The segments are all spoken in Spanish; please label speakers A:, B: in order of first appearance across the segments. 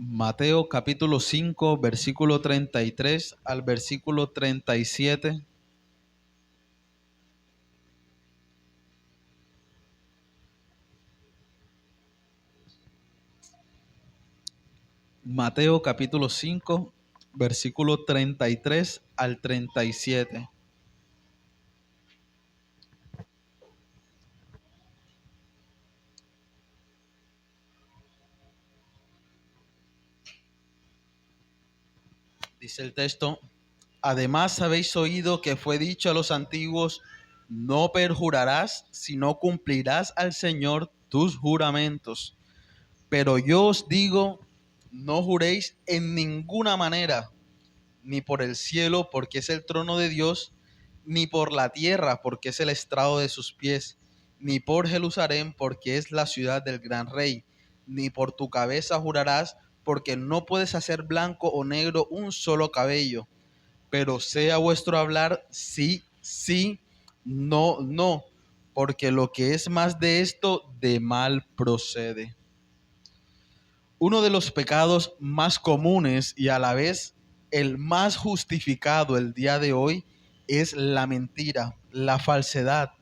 A: Mateo capítulo 5, versículo 33 al versículo 37. Mateo capítulo 5, versículo 33 al 37. Dice el texto: además habéis oído que fue dicho a los antiguos, no perjurarás, sino cumplirás al Señor tus juramentos. Pero yo os digo, no juréis en ninguna manera, ni por el cielo, porque es el trono de Dios, ni por la tierra, porque es el estrado de sus pies, ni por Jerusalén, porque es la ciudad del gran rey, ni por tu cabeza jurarás, porque no puedes hacer blanco o negro un solo cabello. Pero sea vuestro hablar sí, sí, no, no, porque lo que es más de esto, de mal procede. Uno de los pecados más comunes y a la vez el más justificado el día de hoy es la mentira, la falsedad,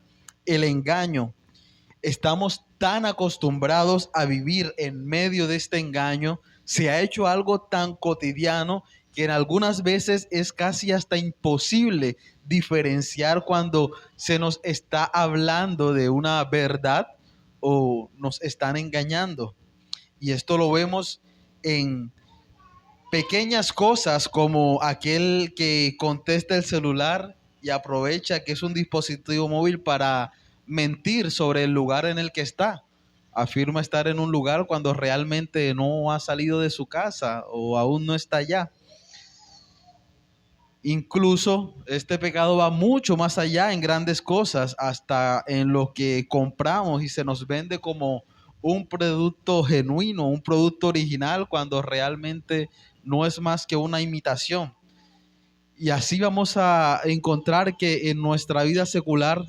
A: el engaño. Estamos tan acostumbrados a vivir en medio de este engaño, se ha hecho algo tan cotidiano que en algunas veces es casi hasta imposible diferenciar cuando se nos está hablando de una verdad o nos están engañando. Y esto lo vemos en pequeñas cosas como aquel que contesta el celular y aprovecha que es un dispositivo móvil para mentir sobre el lugar en el que está. Afirma estar en un lugar cuando realmente no ha salido de su casa o aún no está allá. Incluso este pecado va mucho más allá en grandes cosas, hasta en lo que compramos y se nos vende como un producto genuino, un producto original, cuando realmente no es más que una imitación. Y así vamos a encontrar que en nuestra vida secular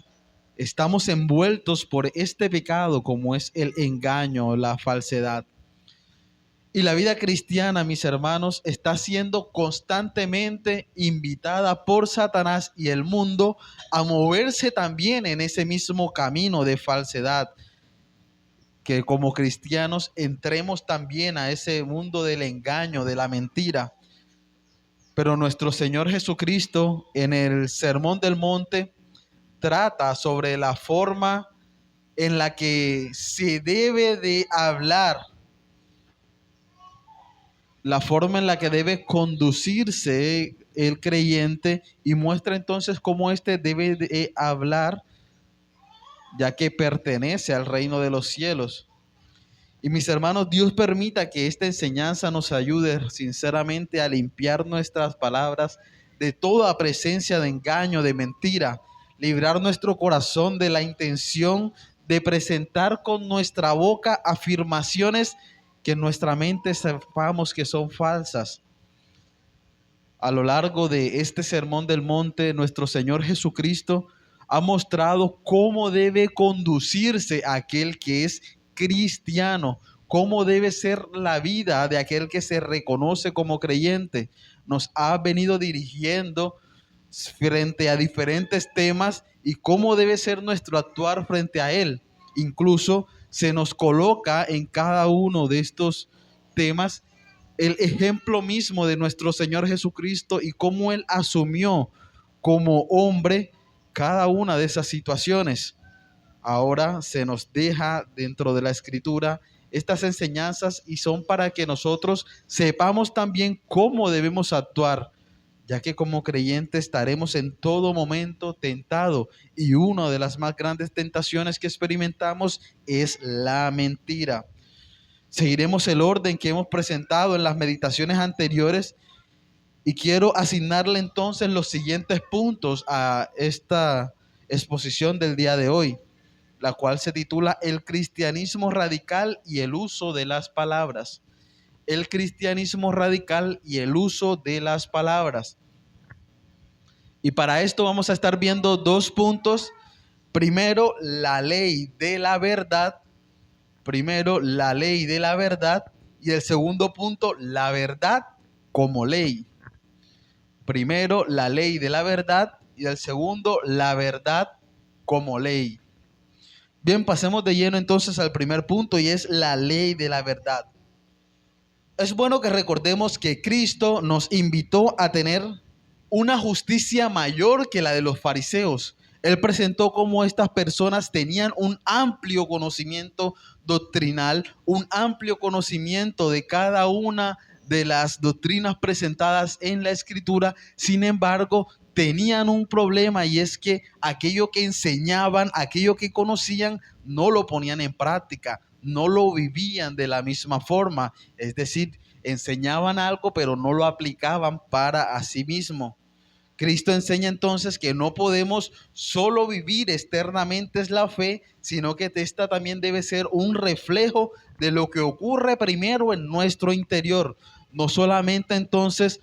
A: estamos envueltos por este pecado, como es el engaño, la falsedad. Y la vida cristiana, mis hermanos, está siendo constantemente invitada por Satanás y el mundo a moverse también en ese mismo camino de falsedad. Que como cristianos entremos también a ese mundo del engaño, de la mentira. Pero nuestro Señor Jesucristo en el Sermón del Monte trata sobre la forma en la que se debe de hablar, la forma en la que debe conducirse el creyente, y muestra entonces cómo éste debe de hablar, ya que pertenece al reino de los cielos. Y mis hermanos, Dios permita que esta enseñanza nos ayude sinceramente a limpiar nuestras palabras de toda presencia de engaño, de mentira, librar nuestro corazón de la intención de presentar con nuestra boca afirmaciones que en nuestra mente sepamos que son falsas. A lo largo de este Sermón del Monte, nuestro Señor Jesucristo ha mostrado cómo debe conducirse aquel que es cristiano, cómo debe ser la vida de aquel que se reconoce como creyente. Nos ha venido dirigiendo frente a diferentes temas y cómo debe ser nuestro actuar frente a él. Incluso se nos coloca en cada uno de estos temas el ejemplo mismo de nuestro Señor Jesucristo y cómo Él asumió como hombre cada una de esas situaciones. Ahora se nos deja dentro de la Escritura estas enseñanzas y son para que nosotros sepamos también cómo debemos actuar, ya que como creyentes estaremos en todo momento tentados y una de las más grandes tentaciones que experimentamos es la mentira. Seguiremos el orden que hemos presentado en las meditaciones anteriores y quiero asignarle entonces los siguientes puntos a esta exposición del día de hoy, la cual se titula El cristianismo radical y el uso de las palabras. El cristianismo radical y el uso de las palabras. Y para esto vamos a estar viendo dos puntos. Primero, la ley de la verdad. Primero, la ley de la verdad Y el segundo punto, la verdad como ley. Primero, la ley de la verdad, y el segundo, la verdad como ley. Bien, pasemos de lleno entonces al primer punto, y es la ley de la verdad. Es bueno que recordemos que Cristo nos invitó a tener una justicia mayor que la de los fariseos. Él presentó cómo estas personas tenían un amplio conocimiento doctrinal, un amplio conocimiento de cada una de las doctrinas presentadas en la Escritura. Sin embargo, tenían un problema, y es que aquello que enseñaban, aquello que conocían, no lo ponían en práctica, no lo vivían de la misma forma. Es decir, enseñaban algo, pero no lo aplicaban para sí mismo. Cristo enseña entonces que no podemos solo vivir externamente la fe, sino que esta también debe ser un reflejo de lo que ocurre primero en nuestro interior. No solamente entonces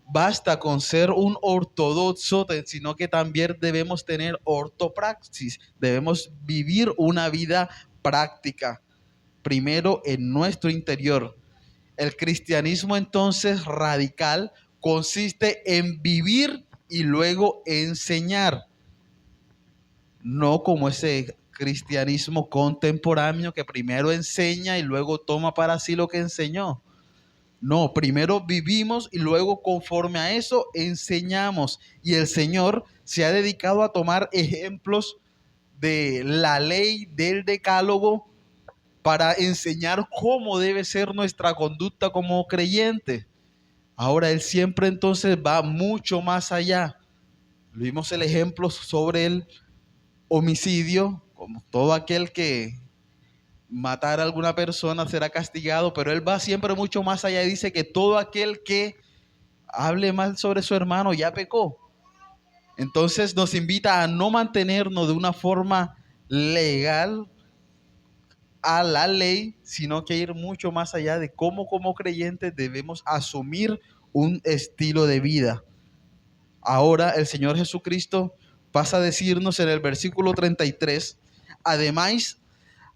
A: basta con ser un ortodoxo, sino que también debemos tener ortopraxis, debemos vivir una vida práctica, primero en nuestro interior. El cristianismo entonces radical consiste en vivir y luego enseñar, no como ese cristianismo contemporáneo que primero enseña y luego toma para sí lo que enseñó. No, primero vivimos y luego conforme a eso enseñamos. Y el Señor se ha dedicado a tomar ejemplos de la ley del decálogo para enseñar cómo debe ser nuestra conducta como creyente. Ahora Él siempre entonces va mucho más allá. Vimos el ejemplo sobre el homicidio, como todo aquel que matar a alguna persona será castigado, pero Él va siempre mucho más allá y dice que todo aquel que hable mal sobre su hermano ya pecó. Entonces nos invita a no mantenernos de una forma legal a la ley, sino que ir mucho más allá de cómo como creyentes debemos asumir un estilo de vida. Ahora el Señor Jesucristo pasa a decirnos en el versículo 33, además,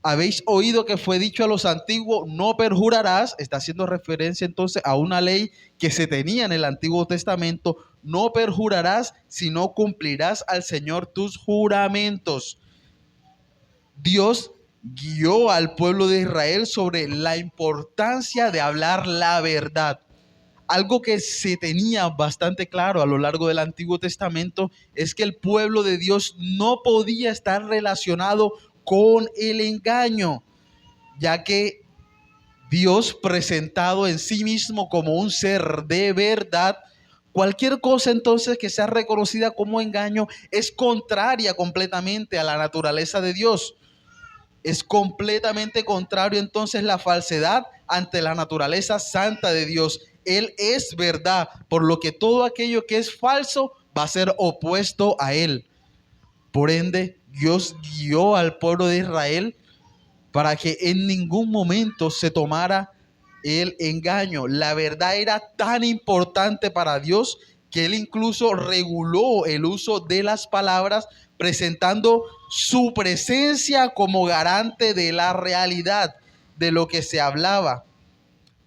A: habéis oído que fue dicho a los antiguos, no perjurarás. Está haciendo referencia entonces a una ley que se tenía en el Antiguo Testamento. No perjurarás, sino cumplirás al Señor tus juramentos. Dios guió al pueblo de Israel sobre la importancia de hablar la verdad. Algo que se tenía bastante claro a lo largo del Antiguo Testamento es que el pueblo de Dios no podía estar relacionado con el engaño, ya que Dios, presentado en sí mismo como un ser de verdad, cualquier cosa entonces que sea reconocida como engaño es contraria completamente a la naturaleza de Dios. Es completamente contrario entonces la falsedad ante la naturaleza santa de Dios. Él es verdad, por lo que todo aquello que es falso va a ser opuesto a Él. Por ende, Dios guió al pueblo de Israel para que en ningún momento se tomara el engaño. La verdad era tan importante para Dios que Él incluso reguló el uso de las palabras, presentando su presencia como garante de la realidad de lo que se hablaba,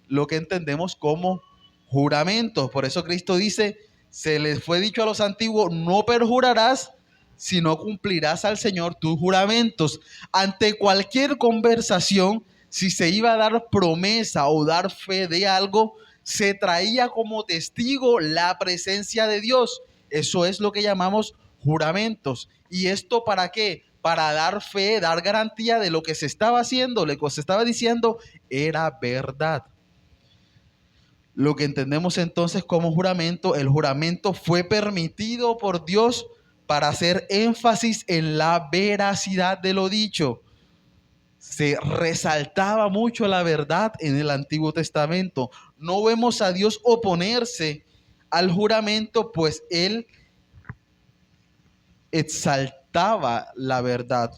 A: lo que entendemos como juramentos. Por eso Cristo dice, se les fue dicho a los antiguos, no perjurarás, sino cumplirás al Señor tus juramentos. Ante cualquier conversación, si se iba a dar promesa o dar fe de algo, se traía como testigo la presencia de Dios. Eso es lo que llamamos juramentos. ¿Y esto para qué? Para dar fe, dar garantía de lo que se estaba haciendo, lo que se estaba diciendo era verdad. Lo que entendemos entonces como juramento, el juramento fue permitido por Dios para hacer énfasis en la veracidad de lo dicho. Se resaltaba mucho la verdad en el Antiguo Testamento. No vemos a Dios oponerse al juramento, pues Él exaltaba la verdad.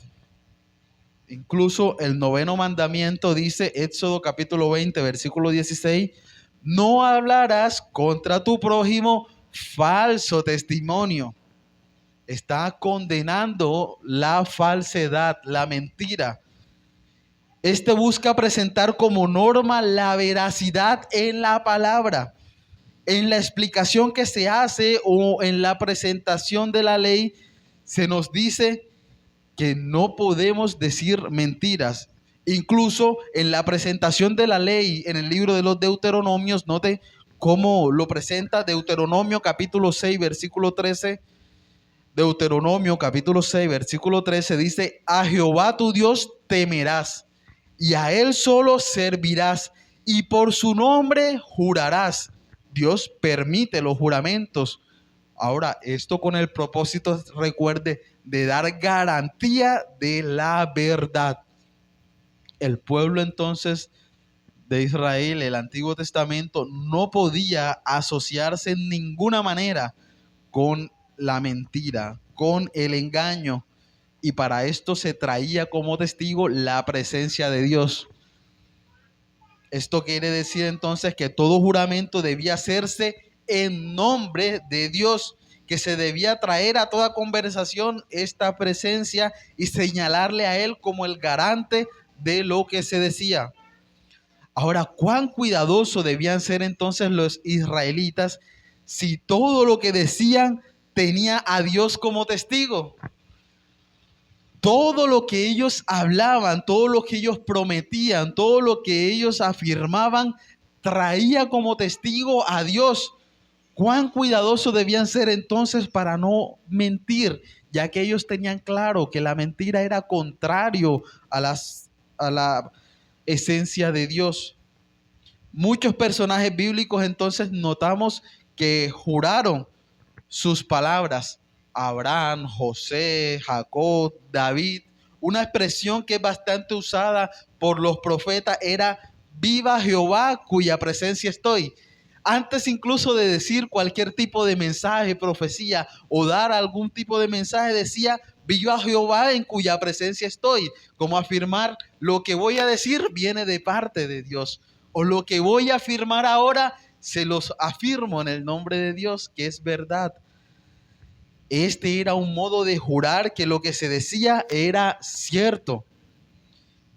A: Incluso el noveno mandamiento dice, Éxodo capítulo 20, versículo 16, no hablarás contra tu prójimo falso testimonio. Está condenando la falsedad, la mentira. Este busca presentar como norma la veracidad en la palabra. En la explicación que se hace o en la presentación de la ley, se nos dice que no podemos decir mentiras. Incluso en la presentación de la ley, en el libro de los Deuteronomios, note cómo lo presenta Deuteronomio capítulo 6, versículo 13. Deuteronomio capítulo 6, versículo 13 dice: a Jehová tu Dios temerás, y a él solo servirás, y por su nombre jurarás. Dios permite los juramentos. Ahora, esto con el propósito, recuerde, de dar garantía de la verdad. El pueblo entonces de Israel, el Antiguo Testamento, no podía asociarse en ninguna manera con la mentira, con el engaño. Y para esto se traía como testigo la presencia de Dios. Esto quiere decir entonces que todo juramento debía hacerse en nombre de Dios, que se debía traer a toda conversación esta presencia y señalarle a él como el garante de lo que se decía. Ahora, cuán cuidadosos debían ser entonces los israelitas si todo lo que decían tenía a Dios como testigo. Todo lo que ellos hablaban, todo lo que ellos prometían, todo lo que ellos afirmaban, traía como testigo a Dios. Cuán cuidadosos debían ser entonces para no mentir, ya que ellos tenían claro que la mentira era contrario a la esencia de Dios. Muchos personajes bíblicos entonces notamos que juraron sus palabras. Abraham, José, Jacob, David. Una expresión que es bastante usada por los profetas era: viva Jehová, cuya presencia estoy. Antes incluso de decir cualquier tipo de mensaje, profecía o dar algún tipo de mensaje, decía: viva Jehová en cuya presencia estoy. Como afirmar: lo que voy a decir viene de parte de Dios. O lo que voy a afirmar ahora, se los afirmo en el nombre de Dios, que es verdad. Este era un modo de jurar que lo que se decía era cierto.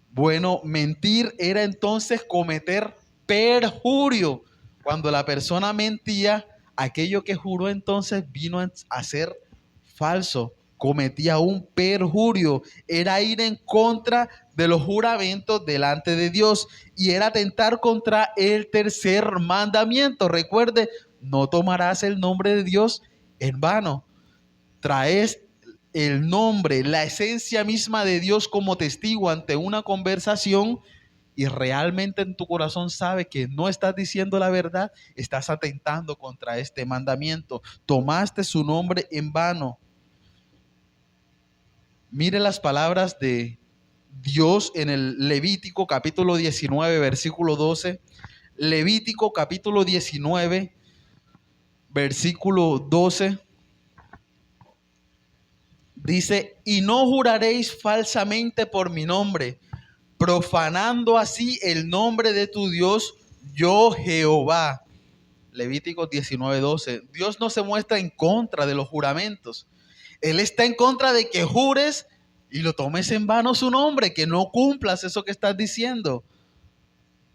A: Bueno, mentir era entonces cometer perjurio. Cuando la persona mentía, aquello que juró entonces vino a ser falso. Cometía un perjurio. Era ir en contra de los juramentos delante de Dios y era atentar contra el tercer mandamiento. Recuerde, no tomarás el nombre de Dios en vano. Traes el nombre, la esencia misma de Dios como testigo ante una conversación y realmente en tu corazón sabes que no estás diciendo la verdad, estás atentando contra este mandamiento. Tomaste su nombre en vano. Mire las palabras de Dios en el Levítico capítulo 19, versículo 12. Levítico capítulo 19, versículo 12. Dice: y no juraréis falsamente por mi nombre, profanando así el nombre de tu Dios, yo Jehová. Levítico 19:12. Dios no se muestra en contra de los juramentos. Él está en contra de que jures y lo tomes en vano su nombre, que no cumplas eso que estás diciendo.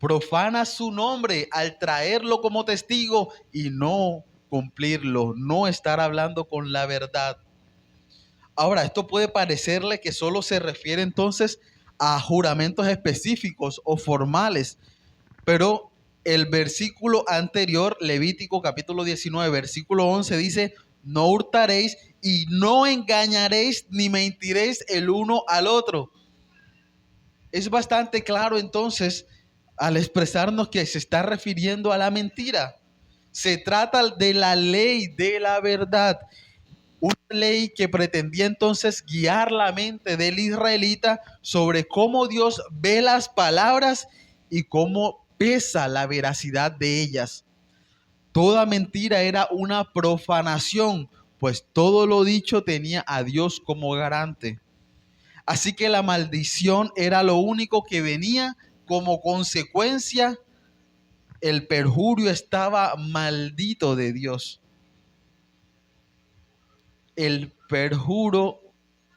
A: Profana su nombre al traerlo como testigo y no cumplirlo, no estar hablando con la verdad. Ahora, esto puede parecerle que solo se refiere entonces a juramentos específicos o formales, pero el versículo anterior, Levítico capítulo 19, versículo 11, dice: no hurtaréis y no engañaréis ni mentiréis el uno al otro. Es bastante claro entonces al expresarnos que se está refiriendo a la mentira. Se trata de la ley de la verdad. Una ley que pretendía entonces guiar la mente del israelita sobre cómo Dios ve las palabras y cómo pesa la veracidad de ellas. Toda mentira era una profanación, pues todo lo dicho tenía a Dios como garante. Así que la maldición era lo único que venía como consecuencia. El perjurio estaba maldito de Dios. El perjuro,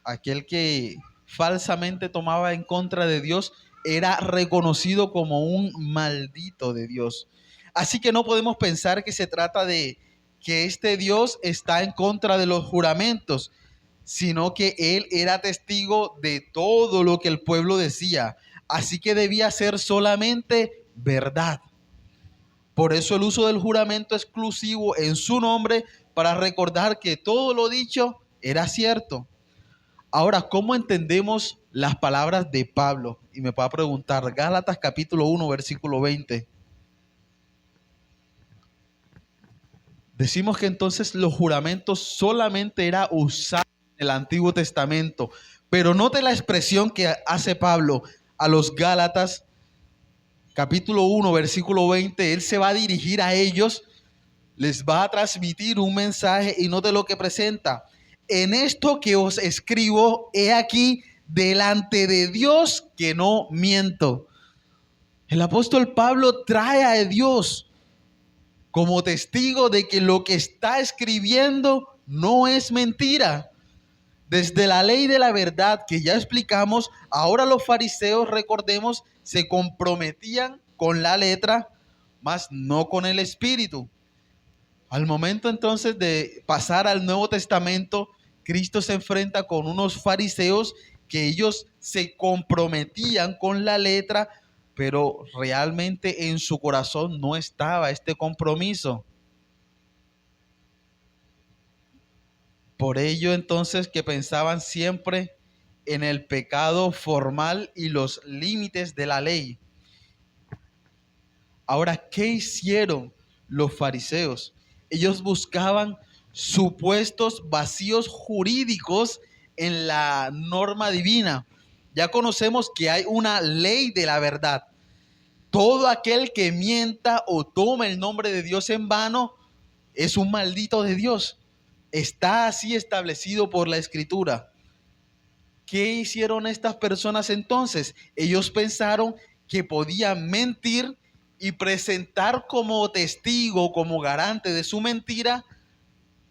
A: aquel que falsamente tomaba en contra de Dios, era reconocido como un maldito de Dios. Así que no podemos pensar que se trata de que este Dios está en contra de los juramentos, sino que él era testigo de todo lo que el pueblo decía. Así que debía ser solamente verdad. Por eso el uso del juramento exclusivo en su nombre, para recordar que todo lo dicho era cierto. Ahora, ¿cómo entendemos las palabras de Pablo? Y me va a preguntar, Gálatas capítulo 1, versículo 20. Decimos que entonces los juramentos solamente era usado en el Antiguo Testamento, pero note la expresión que hace Pablo a los Gálatas capítulo 1, versículo 20. Él se va a dirigir a ellos, les va a transmitir un mensaje y note lo que presenta. En esto que os escribo, he aquí delante de Dios que no miento. El apóstol Pablo trae a Dios como testigo de que lo que está escribiendo no es mentira. Desde la ley de la verdad que ya explicamos, ahora los fariseos, recordemos, se comprometían con la letra, mas no con el espíritu. Al momento entonces de pasar al Nuevo Testamento, Cristo se enfrenta con unos fariseos que ellos se comprometían con la letra, pero realmente en su corazón no estaba este compromiso. Por ello entonces que pensaban siempre en el pecado formal y los límites de la ley. Ahora, ¿qué hicieron los fariseos? Ellos buscaban supuestos vacíos jurídicos en la norma divina. Ya conocemos que hay una ley de la verdad. Todo aquel que mienta o tome el nombre de Dios en vano es un maldito de Dios. Está así establecido por la Escritura. ¿Qué hicieron estas personas entonces? Ellos pensaron que podían mentir y presentar como testigo, como garante de su mentira,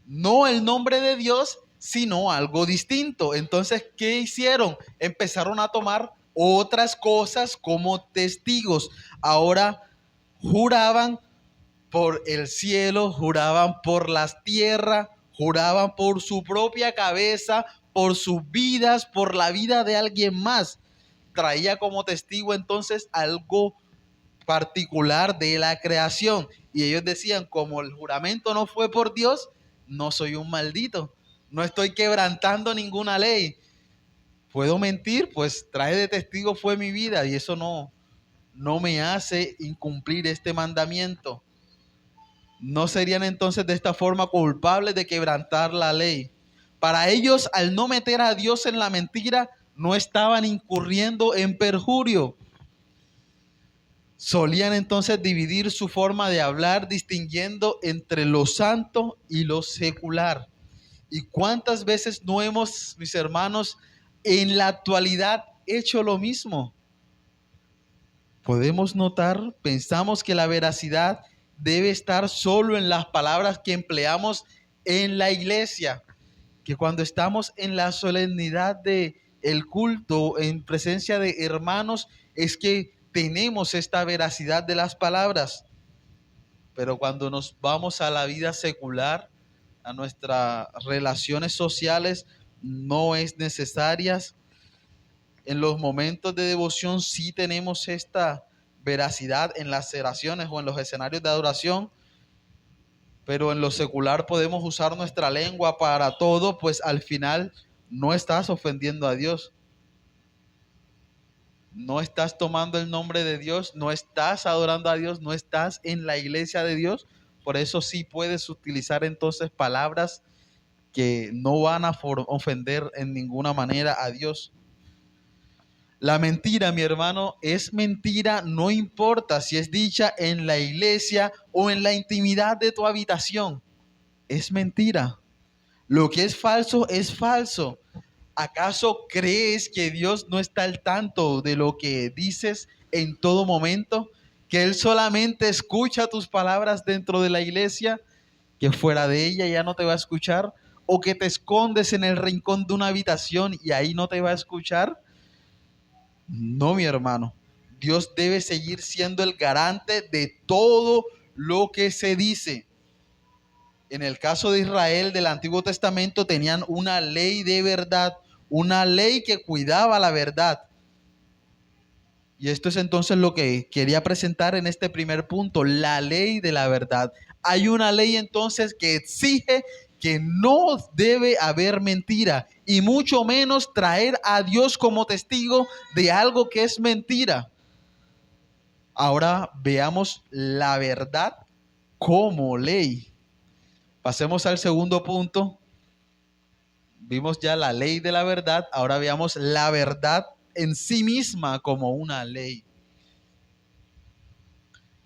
A: no el nombre de Dios, sino algo distinto. Entonces, ¿qué hicieron? Empezaron a tomar otras cosas como testigos. Ahora juraban por el cielo, juraban por las tierras, juraban por su propia cabeza, por sus vidas, por la vida de alguien más. Traía como testigo entonces algo particular de la creación. Y ellos decían, como el juramento no fue por Dios, no soy un maldito, no estoy quebrantando ninguna ley. ¿Puedo mentir? Pues trae de testigo fue mi vida y eso no me hace incumplir este mandamiento. ¿No serían entonces de esta forma culpables de quebrantar la ley? Para ellos, al no meter a Dios en la mentira, no estaban incurriendo en perjurio. Solían entonces dividir su forma de hablar distinguiendo entre lo santo y lo secular. ¿Y cuántas veces no hemos, mis hermanos, en la actualidad hecho lo mismo? Podemos notar, pensamos que la veracidad debe estar solo en las palabras que empleamos en la iglesia, que cuando estamos en la solemnidad de el culto en presencia de hermanos es que tenemos esta veracidad de las palabras. Pero cuando nos vamos a la vida secular, a nuestras relaciones sociales, no es necesaria. En los momentos de devoción sí tenemos esta veracidad en las oraciones o en los escenarios de adoración, pero en lo secular podemos usar nuestra lengua para todo, pues al final no estás ofendiendo a Dios. No estás tomando el nombre de Dios, no estás adorando a Dios, no estás en la iglesia de Dios. Por eso sí puedes utilizar entonces palabras que no van a ofender en ninguna manera a Dios. La mentira, mi hermano, es mentira, no importa si es dicha en la iglesia o en la intimidad de tu habitación. Es mentira. Lo que es falso es falso. ¿Acaso crees que Dios no está al tanto de lo que dices en todo momento? ¿Que Él solamente escucha tus palabras dentro de la iglesia? ¿Que fuera de ella ya no te va a escuchar? ¿O que te escondes en el rincón de una habitación y ahí no te va a escuchar? No, mi hermano. Dios debe seguir siendo el garante de todo lo que se dice. En el caso de Israel del Antiguo Testamento tenían una ley de verdad, una ley que cuidaba la verdad. Y esto es entonces lo que quería presentar en este primer punto, la ley de la verdad. Hay una ley entonces que exige que no debe haber mentira y mucho menos traer a Dios como testigo de algo que es mentira. Ahora veamos la verdad como ley. Pasemos al segundo punto. Vimos ya la ley de la verdad, ahora veamos la verdad en sí misma como una ley.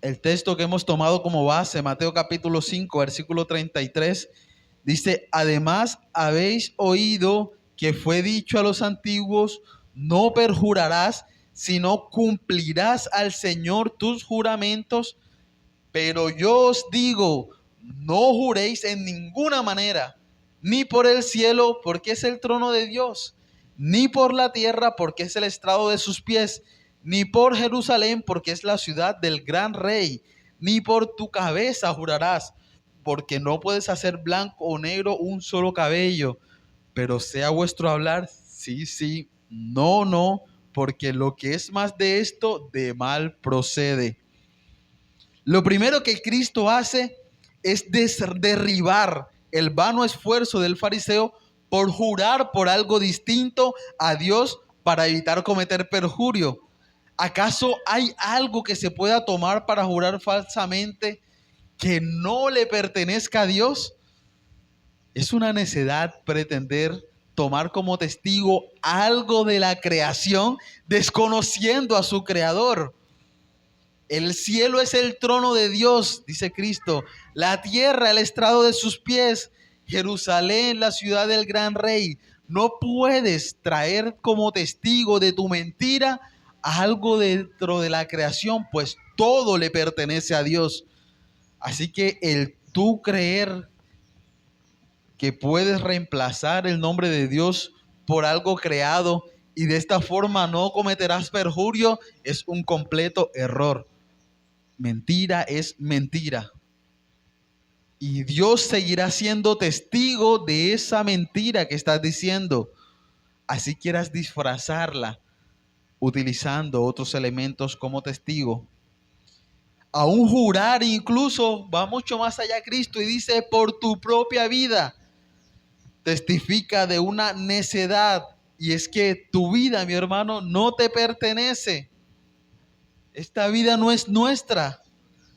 A: El texto que hemos tomado como base, Mateo capítulo 5, versículo 33, dice: además habéis oído que fue dicho a los antiguos, no perjurarás, sino cumplirás al Señor tus juramentos. Pero yo os digo, no juréis en ninguna manera, ni por el cielo, porque es el trono de Dios, ni por la tierra, porque es el estrado de sus pies, ni por Jerusalén, porque es la ciudad del gran rey, ni por tu cabeza jurarás, porque no puedes hacer blanco o negro un solo cabello. Pero sea vuestro hablar, sí, sí, no, no, porque lo que es más de esto, de mal procede. Lo primero que Cristo hace es derribar el vano esfuerzo del fariseo por jurar por algo distinto a Dios para evitar cometer perjurio. ¿Acaso hay algo que se pueda tomar para jurar falsamente que no le pertenezca a Dios? Es una necedad pretender tomar como testigo algo de la creación desconociendo a su creador. El cielo es el trono de Dios, dice Cristo. La tierra, el estrado de sus pies. Jerusalén, la ciudad del gran rey. No puedes traer como testigo de tu mentira algo dentro de la creación, pues todo le pertenece a Dios. Así que el tú creer que puedes reemplazar el nombre de Dios por algo creado y de esta forma no cometerás perjurio es un completo error. Mentira es mentira. Y Dios seguirá siendo testigo de esa mentira que estás diciendo. Así quieras disfrazarla utilizando otros elementos como testigo. Aún jurar incluso va mucho más allá Cristo y dice: por tu propia vida. Testifica de una necedad. Y es que tu vida, mi hermano, no te pertenece. Esta vida no es nuestra.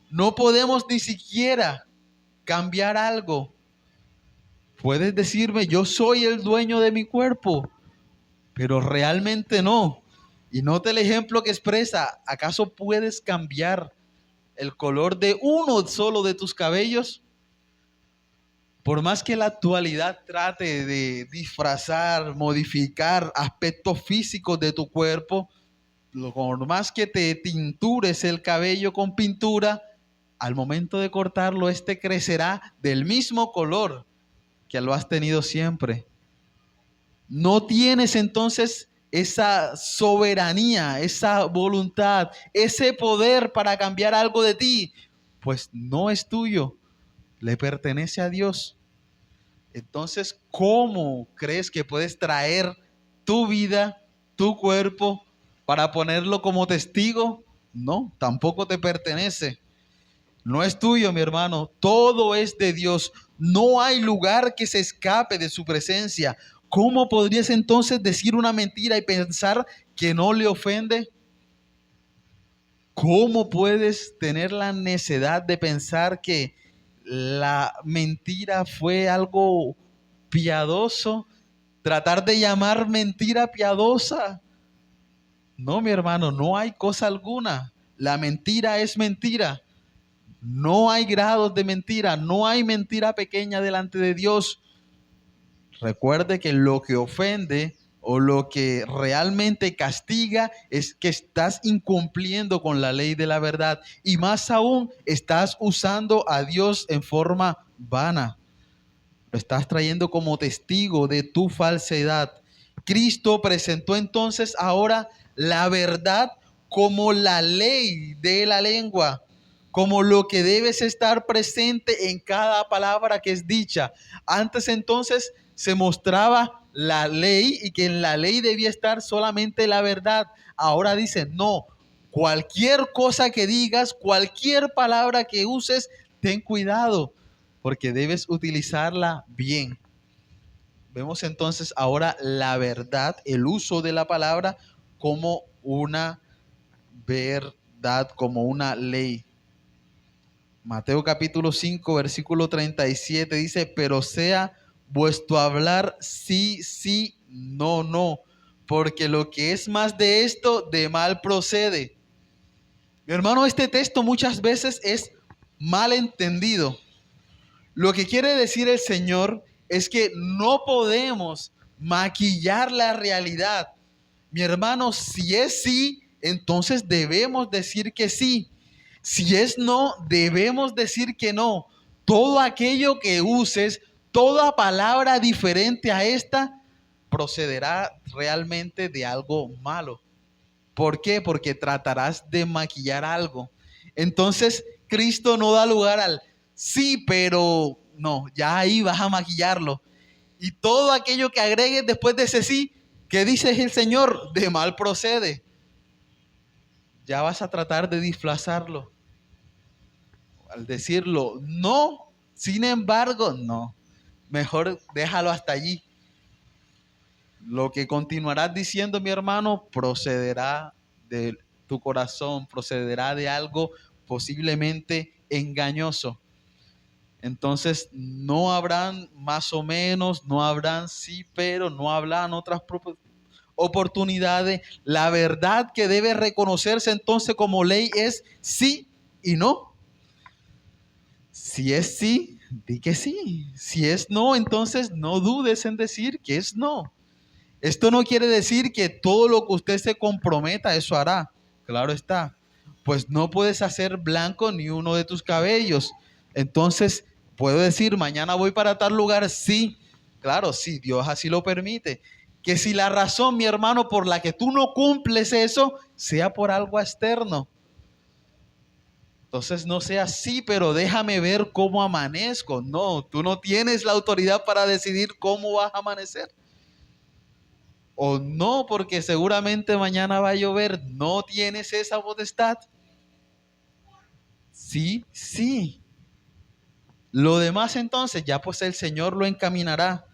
A: No podemos ni siquiera cambiar algo. Puedes decirme, yo soy el dueño de mi cuerpo, pero realmente no. Y note el ejemplo que expresa. ¿Acaso puedes cambiar el color de uno solo de tus cabellos? Por más que la actualidad trate de disfrazar, modificar aspectos físicos de tu cuerpo, por más que te tintures el cabello con pintura, al momento de cortarlo, este crecerá del mismo color que lo has tenido siempre. No tienes entonces esa soberanía, esa voluntad, ese poder para cambiar algo de ti, pues no es tuyo, le pertenece a Dios. Entonces, ¿cómo crees que puedes traer tu vida, tu cuerpo, para ponerlo como testigo? No, tampoco te pertenece. No es tuyo, mi hermano. Todo es de Dios. No hay lugar que se escape de su presencia. ¿Cómo podrías entonces decir una mentira y pensar que no le ofende? ¿Cómo puedes tener la necedad de pensar que la mentira fue algo piadoso? Tratar de llamar mentira piadosa. No, mi hermano, no hay cosa alguna. La mentira es mentira. No hay grados de mentira, no hay mentira pequeña delante de Dios. Recuerde que lo que ofende o lo que realmente castiga es que estás incumpliendo con la ley de la verdad y más aún estás usando a Dios en forma vana. Lo estás trayendo como testigo de tu falsedad. Cristo presentó entonces ahora la verdad como la ley de la lengua, como lo que debes estar presente en cada palabra que es dicha. Antes entonces se mostraba la ley y que en la ley debía estar solamente la verdad. Ahora dice, no, cualquier cosa que digas, cualquier palabra que uses, ten cuidado, porque debes utilizarla bien. Vemos entonces ahora la verdad, el uso de la palabra como una verdad, como una ley. Mateo capítulo 5, versículo 37 dice, pero sea vuestro hablar sí, sí, no, no, porque lo que es más de esto, de mal procede. Mi hermano, este texto muchas veces es mal entendido. Lo que quiere decir el Señor es que no podemos maquillar la realidad. Mi hermano, si es sí, entonces debemos decir que sí. Si es no, debemos decir que no. Todo aquello que uses, toda palabra diferente a esta, procederá realmente de algo malo. ¿Por qué? Porque tratarás de maquillar algo. Entonces, Cristo no da lugar al sí, pero no, ya ahí vas a maquillarlo. Y todo aquello que agregues después de ese sí, ¿qué dice el Señor? De mal procede. Ya vas a tratar de disfrazarlo. Al decirlo no, sin embargo, no. Mejor déjalo hasta allí. Lo que continuarás diciendo, mi hermano, procederá de tu corazón, procederá de algo posiblemente engañoso. Entonces, no habrán más o menos, no habrán sí, pero no habrán otras oportunidades. La verdad que debe reconocerse entonces como ley es sí y no. Si es sí, di que sí. Si es no, entonces no dudes en decir que es no. Esto no quiere decir que todo lo que usted se comprometa, eso hará. Claro está. Pues no puedes hacer blanco ni uno de tus cabellos. Entonces, puedo decir, mañana voy para tal lugar. Sí, claro, sí, Dios así lo permite. Que si la razón, mi hermano, por la que tú no cumples eso, sea por algo externo. Entonces no sea así, pero déjame ver cómo amanezco. No, tú no tienes la autoridad para decidir cómo vas a amanecer. O no, porque seguramente mañana va a llover. No tienes esa potestad. Sí, sí. Lo demás entonces ya pues el Señor lo encaminará.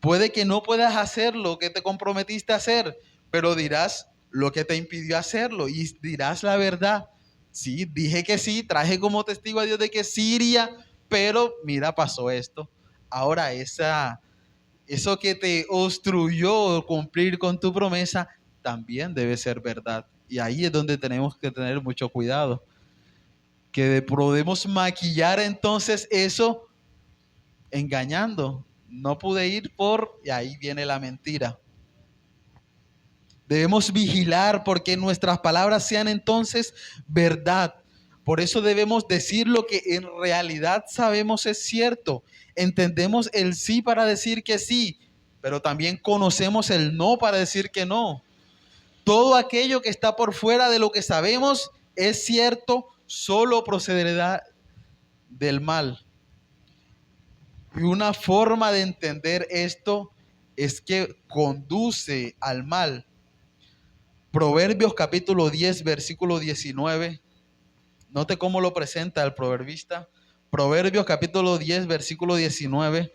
A: Puede que no puedas hacer lo que te comprometiste a hacer, pero dirás lo que te impidió hacerlo y dirás la verdad. Sí, dije que sí, traje como testigo a Dios de que sí iría, pero mira, pasó esto. Ahora eso que te obstruyó cumplir con tu promesa también debe ser verdad. Y ahí es donde tenemos que tener mucho cuidado. Que podemos maquillar entonces eso engañando. No pude ir por, y ahí viene la mentira. Debemos vigilar porque nuestras palabras sean entonces verdad. Por eso debemos decir lo que en realidad sabemos es cierto. Entendemos el sí para decir que sí, pero también conocemos el no para decir que no. Todo aquello que está por fuera de lo que sabemos es cierto, solo procederá del mal. Y una forma de entender esto es que conduce al mal. Proverbios capítulo 10, versículo 19. Note cómo lo presenta el proverbista. Proverbios capítulo 10, versículo 19.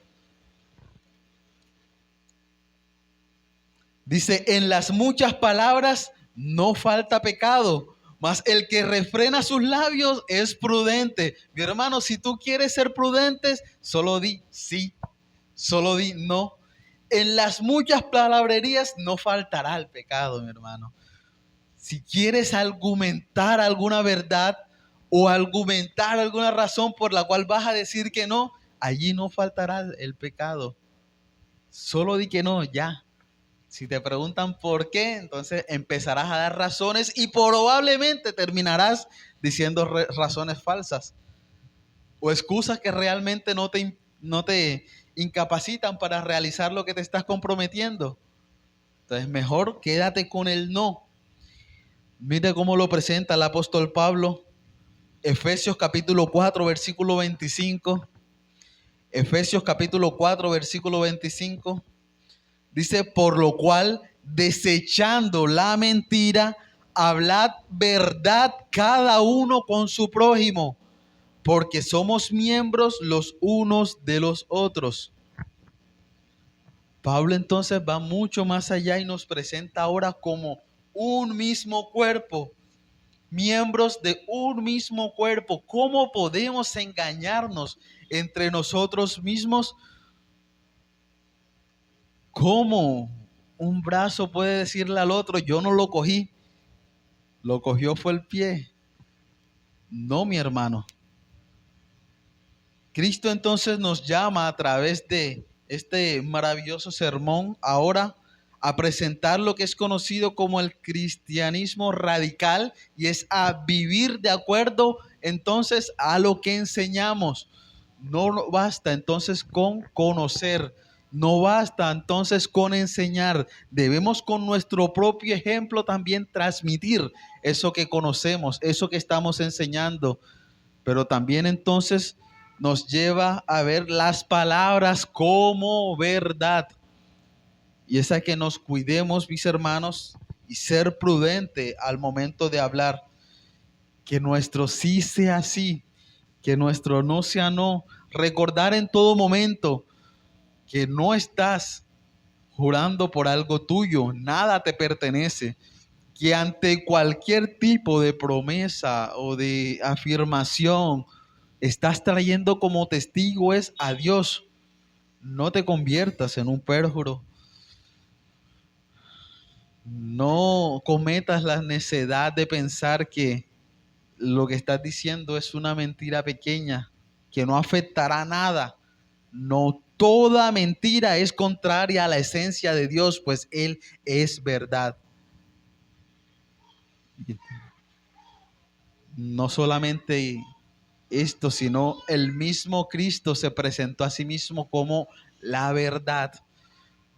A: Dice, en las muchas palabras no falta pecado, mas el que refrena sus labios es prudente. Mi hermano, si tú quieres ser prudente, solo di sí, solo di no. En las muchas palabrerías no faltará el pecado, mi hermano. Si quieres argumentar alguna verdad o argumentar alguna razón por la cual vas a decir que no, allí no faltará el pecado. Solo di que no, ya. Si te preguntan por qué, entonces empezarás a dar razones y probablemente terminarás diciendo razones falsas o excusas que realmente no te incapacitan para realizar lo que te estás comprometiendo. Entonces mejor quédate con el no. Mire cómo lo presenta el apóstol Pablo. Efesios capítulo 4, versículo 25. Efesios capítulo 4, versículo 25. Dice, por lo cual, desechando la mentira, hablad verdad cada uno con su prójimo, porque somos miembros los unos de los otros. Pablo entonces va mucho más allá y nos presenta ahora como un mismo cuerpo, miembros de un mismo cuerpo. ¿Cómo podemos engañarnos entre nosotros mismos? ¿Cómo un brazo puede decirle al otro, yo no lo cogí, lo cogió fue el pie? No, mi hermano. Cristo entonces nos llama a través de este maravilloso sermón ahora a presentar lo que es conocido como el cristianismo radical, y es a vivir de acuerdo entonces a lo que enseñamos. No basta entonces con conocer, no basta entonces con enseñar, debemos con nuestro propio ejemplo también transmitir eso que conocemos, eso que estamos enseñando, pero también entonces nos lleva a ver las palabras como verdad. Y es a que nos cuidemos, mis hermanos, y ser prudente al momento de hablar. Que nuestro sí sea sí, que nuestro no sea no. Recordar en todo momento que no estás jurando por algo tuyo, nada te pertenece. Que ante cualquier tipo de promesa o de afirmación estás trayendo como testigo es a Dios. No te conviertas en un perjuro. No cometas la necedad de pensar que lo que estás diciendo es una mentira pequeña, que no afectará nada. No, toda mentira es contraria a la esencia de Dios, pues Él es verdad. No solamente esto, sino el mismo Cristo se presentó a sí mismo como la verdad.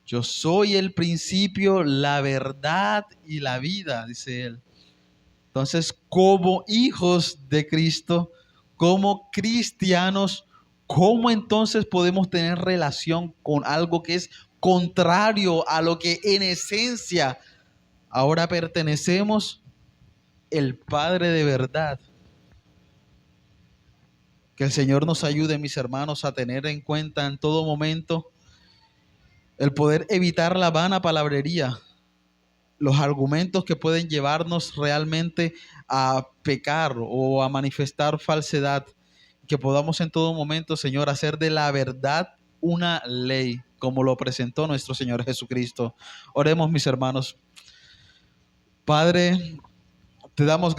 A: Yo soy el principio, la verdad y la vida, dice él. Entonces, como hijos de Cristo, como cristianos, ¿cómo entonces podemos tener relación con algo que es contrario a lo que en esencia ahora pertenecemos? El Padre de verdad. Que el Señor nos ayude, mis hermanos, a tener en cuenta en todo momento el poder evitar la vana palabrería, los argumentos que pueden llevarnos realmente a pecar o a manifestar falsedad, que podamos en todo momento, Señor, hacer de la verdad una ley, como lo presentó nuestro Señor Jesucristo. Oremos, mis hermanos. Padre, te damos